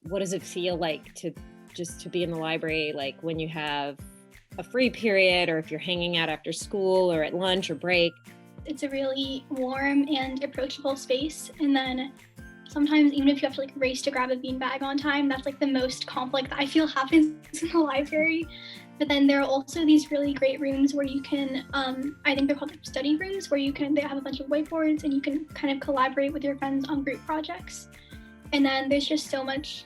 what does it feel like to be in the library, like when you have a free period or if you're hanging out after school or at lunch or break? It's a really warm and approachable space. And then sometimes even if you have to like race to grab a beanbag on time, that's like the most conflict that I feel happens in the library. But then there are also these really great rooms where you can, I think they're called like study rooms, where they have a bunch of whiteboards and you can kind of collaborate with your friends on group projects. And then there's just so much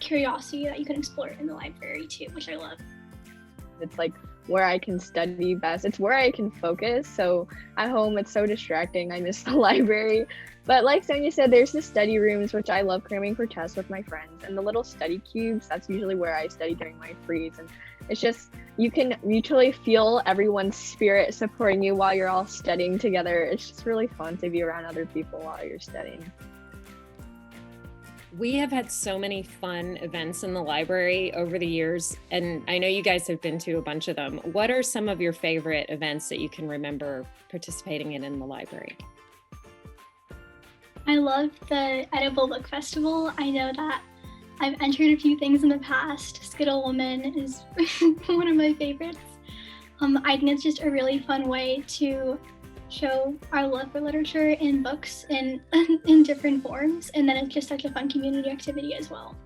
curiosity that you can explore in the library too, which I love. It's like where I can study best. It's where I can focus. So at home, it's so distracting. I miss the library. But like Sonia said, there's the study rooms, which I love cramming for tests with my friends. And the little study cubes, that's usually where I study during my frees. And it's just, you can mutually feel everyone's spirit supporting you while you're all studying together. It's just really fun to be around other people while you're studying. We have had so many fun events in the library over the years, and I know you guys have been to a bunch of them. What are some of your favorite events that you can remember participating in the library? I love the Edible Book Festival. I know that I've entered a few things in the past. Skittle Woman is one of my favorites. I think it's just a really fun way to show our love for literature in books in different forms, and then it's just such a fun community activity as well.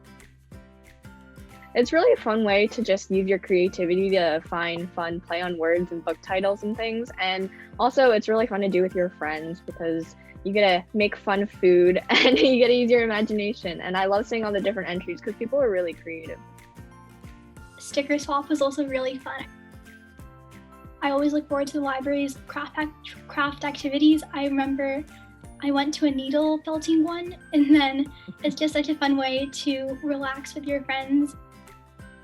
It's really a fun way to just use your creativity to find fun play on words and book titles and things, and also it's really fun to do with your friends because you get to make fun food and you get to use your imagination. And I love seeing all the different entries because people are really creative. Sticker swap was also really fun. I always look forward to the library's craft activities. I remember I went to a needle felting one, and then it's just such a fun way to relax with your friends.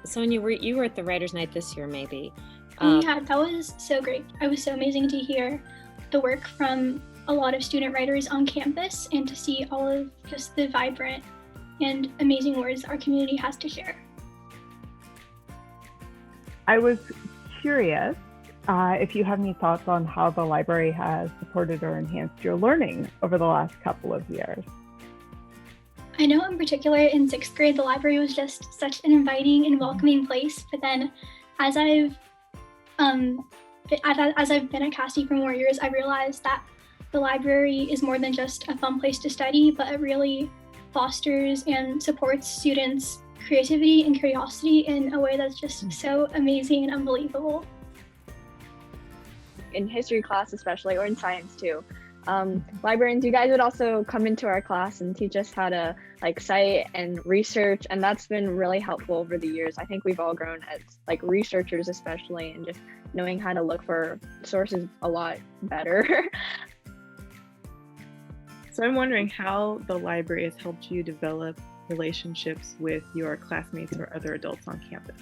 Sonia, you were at the Writers' Night this year, maybe. Yeah, that was so great. It was so amazing to hear the work from a lot of student writers on campus and to see all of just the vibrant and amazing words our community has to share. I was curious if you have any thoughts on how the library has supported or enhanced your learning over the last couple of years. I know in particular in 6th grade, the library was just such an inviting and welcoming place. But then as I've been at Castille for more years, I realized that the library is more than just a fun place to study, but it really fosters and supports students' creativity and curiosity in a way that's just so amazing and unbelievable. In history class especially, or in science too. Librarians, you guys would also come into our class and teach us how to like cite and research, and that's been really helpful over the years. I think we've all grown as like researchers especially, and just knowing how to look for sources a lot better. So I'm wondering how the library has helped you develop relationships with your classmates or other adults on campus.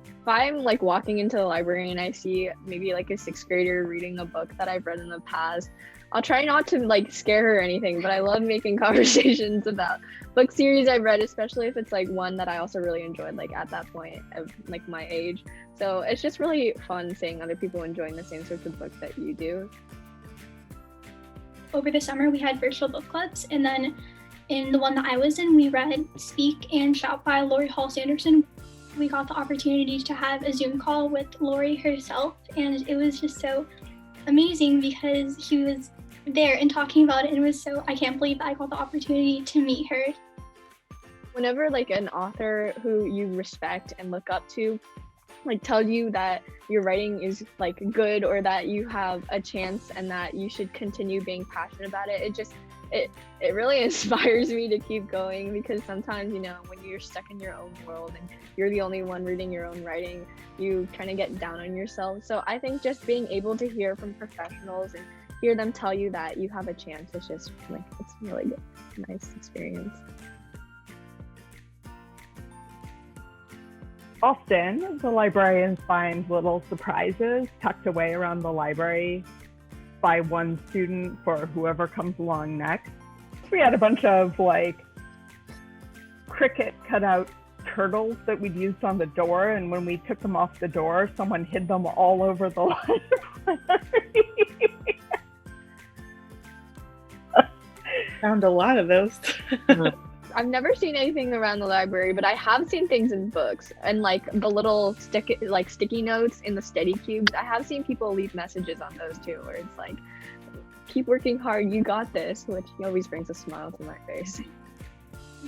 If I'm like walking into the library and I see maybe like a 6th grader reading a book that I've read in the past, I'll try not to like scare her or anything, but I love making conversations about book series I've read, especially if it's like one that I also really enjoyed like at that point of like my age. So it's just really fun seeing other people enjoying the same sorts of books that you do. Over the summer, we had virtual book clubs, and then in the one that I was in, we read Speak and Shout by Laurie Hall Sanderson. We got the opportunity to have a Zoom call with Laurie herself, and it was just so amazing because she was there and talking about it, and it was so, I can't believe I got the opportunity to meet her. Whenever like an author who you respect and look up to like tell you that your writing is like good or that you have a chance and that you should continue being passionate about it, it really inspires me to keep going, because sometimes, you know, when you're stuck in your own world and you're the only one reading your own writing, you kind of get down on yourself. So I think just being able to hear from professionals and hear them tell you that you have a chance is just like, it's really good, nice experience. Often, the librarians find little surprises tucked away around the library by one student for whoever comes along next. We had a bunch of like Cricut cutout turtles that we'd used on the door, and when we took them off the door, someone hid them all over the library. Found a lot of those. I've never seen anything around the library, but I have seen things in books and like the little sticky notes in the study cubes. I have seen people leave messages on those too, where it's like, keep working hard, you got this, which always brings a smile to my face.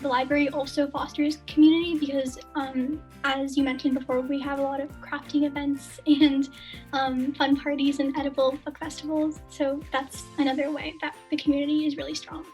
The library also fosters community because, as you mentioned before, we have a lot of crafting events and fun parties and edible book festivals. So that's another way that the community is really strong.